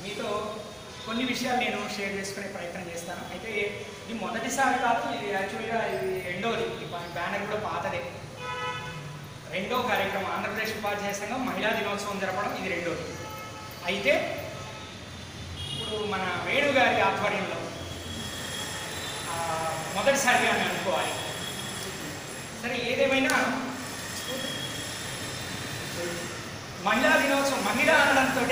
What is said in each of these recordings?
మీతో కొన్ని విషయాలు నేను షేర్ చేసుకునే ప్రయత్నం చేస్తాను. అయితే ఇది మొదటిసారి కాదు, ఇది యాక్చువల్గా ఇది రెండోది. ఈ బ్యానర్ కూడా పాతదే. రెండో కార్యక్రమం ఆంధ్రప్రదేశ్ ఉపాధ్యాయ సంఘం మహిళా దినోత్సవం జరపడం ఇది రెండోది. అయితే ఇప్పుడు మన వేణు గారి ఆధ్వర్యంలో మొదటిసారిగా అని అనుకోవాలి. సరే, ఏదేమైనా మహిళా దినోత్సవం మహిళ అనడంతో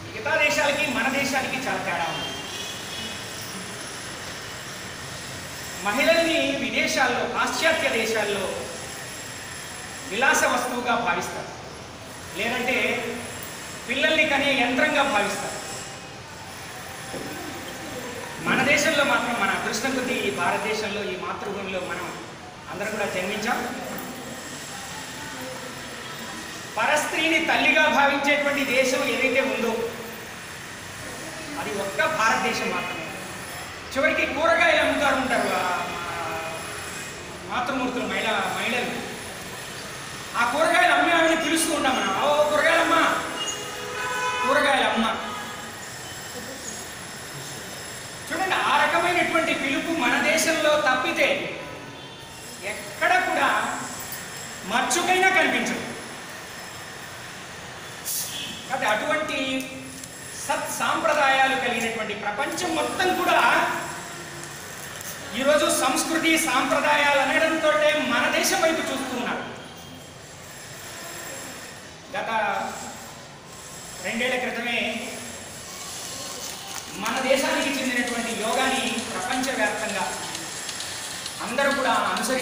మిగతా దేశాలకి మన దేశానికి చాలా తేడా ఉంది. మహిళల్ని విదేశాల్లో, పాశ్చాత్య దేశాల్లో విలాస వస్తువుగా భావిస్తారు, లేదంటే పిల్లల్ని కనే యంత్రంగా భావిస్తారు. మన దేశంలో మాత్రం, మన అదృష్టం కొద్దీ ఈ భారతదేశంలో, ఈ మాతృభూమిలో మనం అందరం కూడా జన్మించాం. పరస్త్రీని తల్లిగా భావించేటువంటి దేశం ఏదైతే ఉందో అది ఒక్క భారతదేశం మాత్రమే. చివరికి కూరగాయలు అమ్ముతారు ఉంటారు మాతృమూర్తులు, మహిళలు. ఆ కూరగాయలు అమ్మామని పిలుస్తూ ఉంటాం మనం. ఓ కూరగాయలమ్మా, కూరగాయలమ్మ. చూడండి, ఆ రకమైనటువంటి పిలుపు మన దేశంలో తప్పితే ఎక్కడ కూడా మచ్చుకైనా కనిపించదు. కాబట్టి అటువంటి సాంప్రదాయాలు కలిగినటువంటి ప్రపంచం మొత్తం కూడా ఈరోజు సంస్కృతి సాంప్రదాయాలు అనడంతో మన దేశం వైపు చూస్తున్నారు. గత 2 ఏళ్ల క్రితమే మన దేశానికి చెందినటువంటి యోగాని ప్రపంచవ్యాప్తంగా అందరూ కూడా అనుసరి